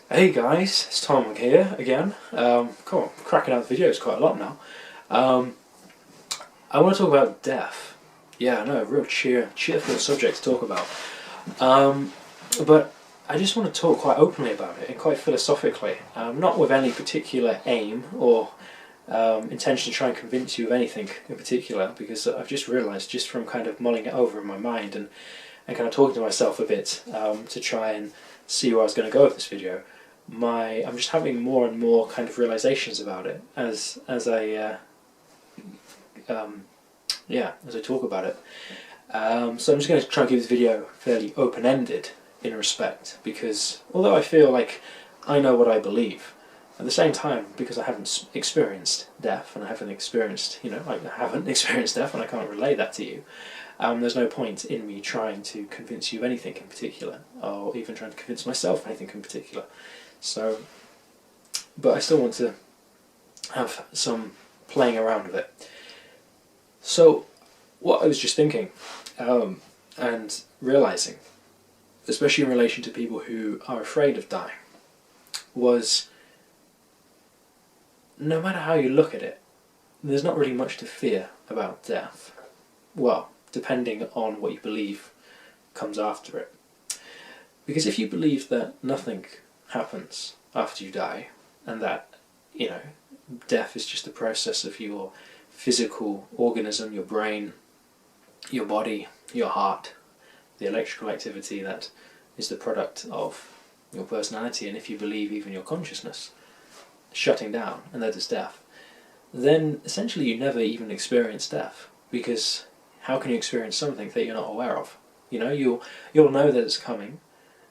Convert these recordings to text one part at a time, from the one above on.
Hey guys, it's Tom here again. Cool, cracking out videos quite a lot now. Um, I want to talk about death. Yeah, I know, a real cheerful subject to talk about. Um, but I just want to talk quite openly about it and quite philosophically, not with any particular aim or intention to try and convince you of anything in particular, because I've just realised, just from kind of mulling it over in my mind and kind of talking to myself a bit to try and see where I was going to go with this video. I'm just having more and more kind of realizations about it as I talk about it. So I'm just going to try and keep this video fairly open-ended in a respect, because although I feel like I know what I believe, at the same time, because I haven't experienced death and I haven't experienced, I haven't experienced death and I can't relay that to you. There's no point in me trying to convince you of anything in particular, or even trying to convince myself of anything in particular. So, but I still want to have some playing around with it. So, what I was just thinking, and realising, especially in relation to people who are afraid of dying, was no matter how you look at it, there's not really much to fear about death. Well, depending on what you believe comes after it. Because if you believe that nothing happens after you die, and that, death is just a process of your physical organism, your brain, your body, your heart, the electrical activity that is the product of your personality, and if you believe even your consciousness shutting down, and that is death, then essentially you never even experience death, because how can you experience something that you're not aware of? You'll know that it's coming.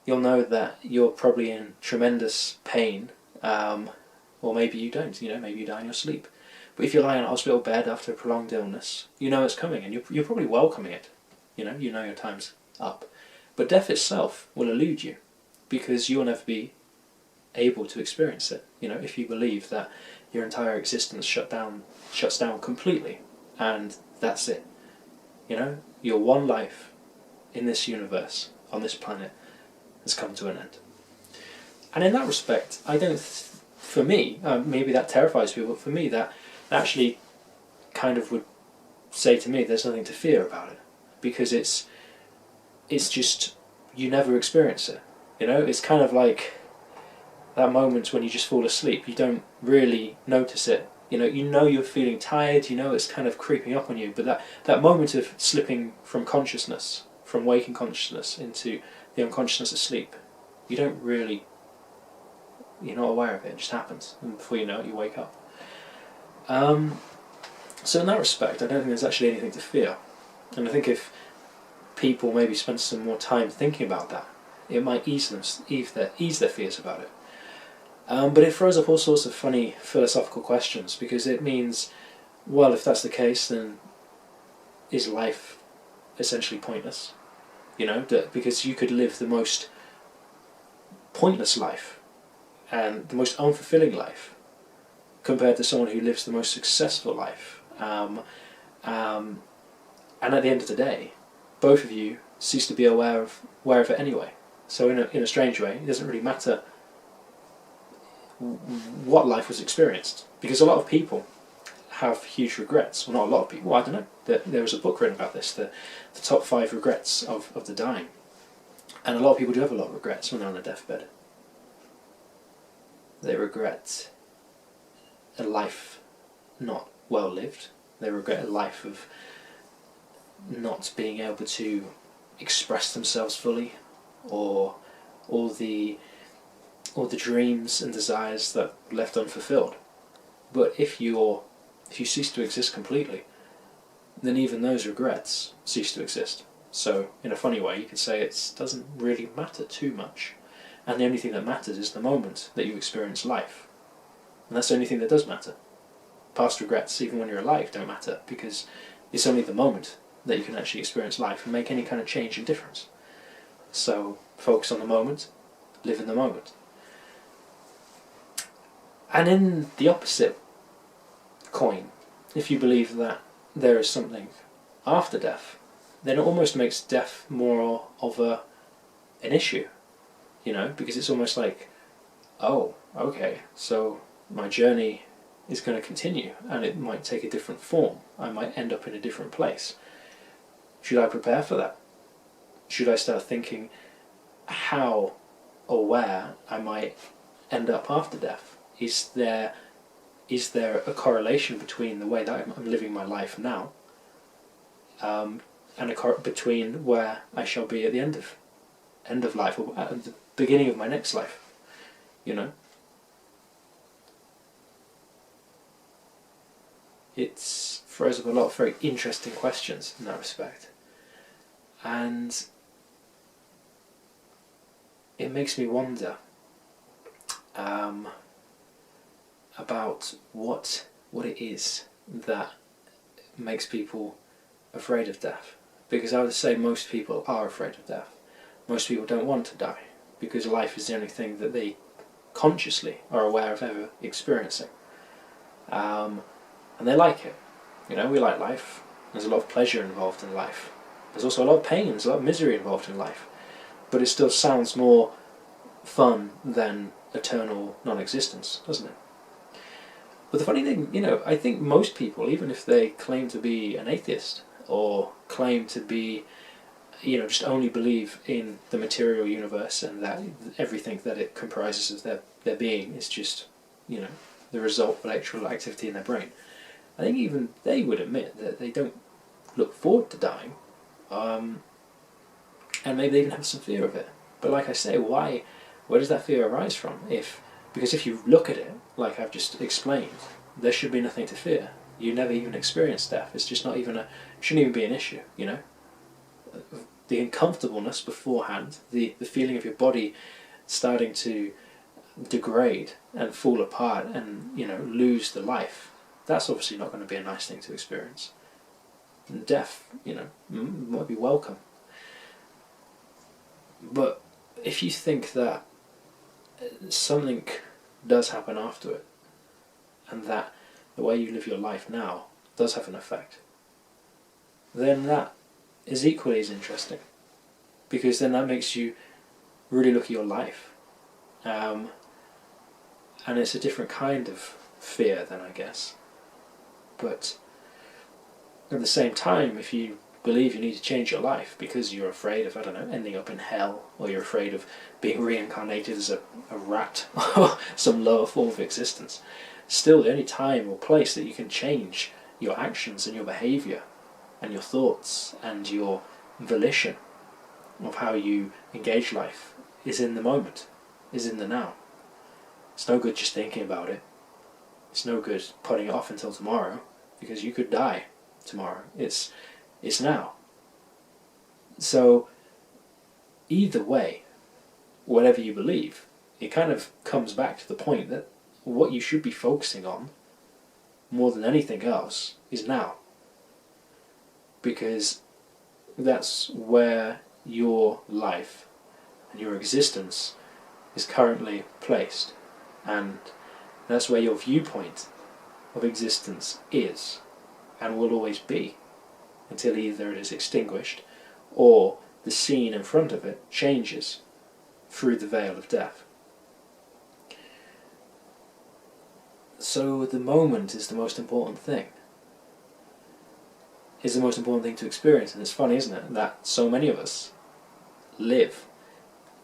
You'll know that you're probably in tremendous pain, or maybe you don't. Maybe you die in your sleep. But if you're lying in a hospital bed after a prolonged illness, you know it's coming, and you're probably welcoming it. You know your time's up. But death itself will elude you, because you'll never be able to experience it. If you believe that your entire existence shuts down completely, and that's it. Your one life in this universe, on this planet, has come to an end. And in that respect, for me, maybe that terrifies people, but for me that actually kind of would say to me there's nothing to fear about it, because it's just, you never experience it. It's kind of like that moment when you just fall asleep. You don't really notice it. You're feeling tired, it's kind of creeping up on you, but that moment of slipping from consciousness, from waking consciousness into the unconsciousness of sleep, you're not aware of it, it just happens, and before you know it, you wake up. So in that respect, I don't think there's actually anything to fear, and I think if people maybe spend some more time thinking about that, it might ease their fears about it. But it throws up all sorts of funny philosophical questions, because it means, well, if that's the case, then is life essentially pointless? Because you could live the most pointless life and the most unfulfilling life compared to someone who lives the most successful life. And at the end of the day, both of you cease to be aware of it anyway. So in a strange way, it doesn't really matter what life was experienced, because a lot of people have huge regrets. Well, not a lot of people, I don't know. There was a book written about this, the top 5 regrets of the dying. And a lot of people do have a lot of regrets when they're on their deathbed. They regret a life not well lived. They regret a life of not being able to express themselves fully, or all the dreams and desires that left unfulfilled. But if you cease to exist completely, then even those regrets cease to exist. So in a funny way, you could say it doesn't really matter too much, and the only thing that matters is the moment that you experience life, and that's the only thing that does matter. Past regrets, even when you're alive, don't matter, because it's only the moment that you can actually experience life and make any kind of change and difference. So focus on the moment, live in the moment. And in the opposite coin, if you believe that there is something after death, then it almost makes death more of an issue, because it's almost like oh, okay, so my journey is going to continue and it might take a different form. I might end up in a different place. Should I prepare for that? Should I start thinking how or where I might end up after death? Is there a correlation between the way that I'm living my life now, and between where I shall be at the end of life, or at the beginning of my next life? You know, it throws up a lot of very interesting questions in that respect, and it makes me wonder about what it is that makes people afraid of death. Because I would say most people are afraid of death. Most people don't want to die because life is the only thing that they consciously are aware of ever experiencing. And they like it. You know, we like life. There's a lot of pleasure involved in life. There's also a lot of pain, there's a lot of misery involved in life. But it still sounds more fun than eternal non-existence, doesn't it? But the funny thing, you know, I think most people, even if they claim to be an atheist or claim to be, you know, just only believe in the material universe and that everything that it comprises of their being is just, you know, the result of electrical activity in their brain, I think even they would admit that they don't look forward to dying, and maybe they even have some fear of it. But like I say, where does that fear arise from? Because if you look at it, like I've just explained, there should be nothing to fear. You never even experience death. It's just not even shouldn't even be an issue, you know? The uncomfortableness beforehand, the feeling of your body starting to degrade and fall apart and, you know, lose the life, that's obviously not going to be a nice thing to experience. And death, you know, might be welcome. But if you think that something does happen after it, and that the way you live your life now does have an effect, then that is equally as interesting, because then that makes you really look at your life, and it's a different kind of fear then, I guess. But at the same time, if you believe you need to change your life because you're afraid of, I don't know, ending up in hell, or you're afraid of being reincarnated as a rat or some lower form of existence, still the only time or place that you can change your actions and your behaviour and your thoughts and your volition of how you engage life is in the moment, is in the now. It's no good just thinking about it. It's no good putting it off until tomorrow, because you could die tomorrow. It's now. So either way, whatever you believe, it kind of comes back to the point that what you should be focusing on more than anything else is now. Because that's where your life and your existence is currently placed, and that's where your viewpoint of existence is and will always be, until either it is extinguished or the scene in front of it changes through the veil of death. So the moment is the most important thing. Is the most important thing to experience, and it's funny, isn't it, that so many of us live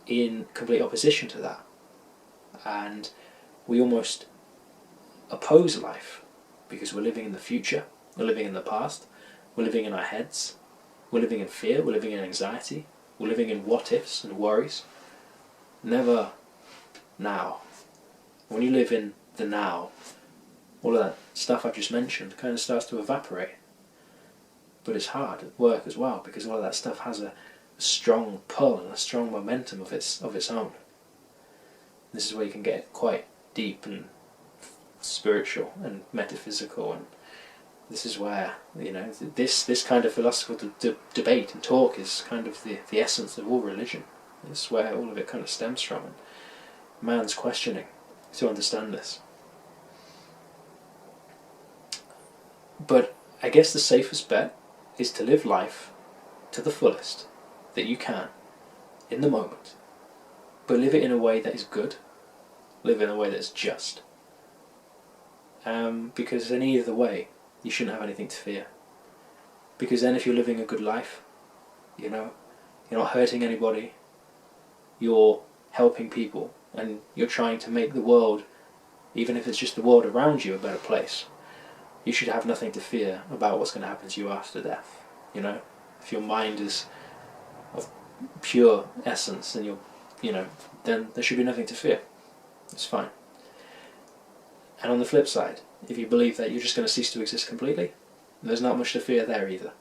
in complete opposition to that, and we almost oppose life because we're living in the future, we're living in the past, we're living in our heads, we're living in fear, we're living in anxiety, we're living in what-ifs and worries. Never now. When you live in the now, all of that stuff I've just mentioned kind of starts to evaporate. But it's hard at work as well, because all of that stuff has a strong pull and a strong momentum of its own. This is where you can get quite deep and spiritual and metaphysical, and this is where, you know, this kind of philosophical debate and talk is kind of the essence of all religion. It's where all of it kind of stems from, and man's questioning to understand this. But I guess the safest bet is to live life to the fullest that you can in the moment, but live it in a way that is good, live in a way that's just. Because in either way, you shouldn't have anything to fear. Because then if you're living a good life, you know, you're not hurting anybody, you're helping people, and you're trying to make the world, even if it's just the world around you, a better place, you should have nothing to fear about what's going to happen to you after death. You know, if your mind is of pure essence, and then there should be nothing to fear. It's fine. And on the flip side, if you believe that you're just going to cease to exist completely, there's not much to fear there either.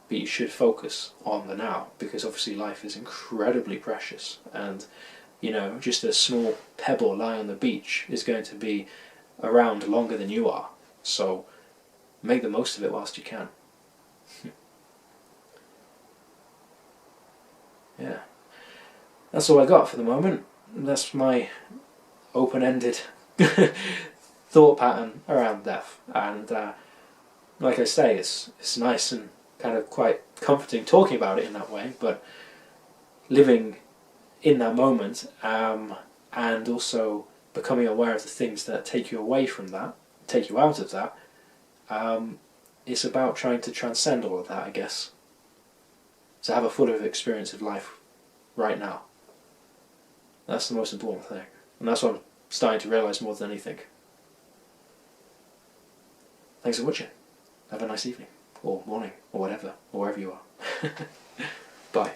But you should focus on the now, because obviously life is incredibly precious, and just a small pebble lying on the beach is going to be around longer than you are. So make the most of it whilst you can. Yeah. That's all I got for the moment. That's my open-ended thought pattern around death. And like I say, it's nice and kind of quite comforting talking about it in that way, but living in that moment and also becoming aware of the things that take you away from that, take you out of that, it's about trying to transcend all of that, I guess. To have a fuller experience of life right now. That's the most important thing. And that's what I'm starting to realise more than anything. Thanks for watching. Have a nice evening, or morning, or whatever, or wherever you are. Bye.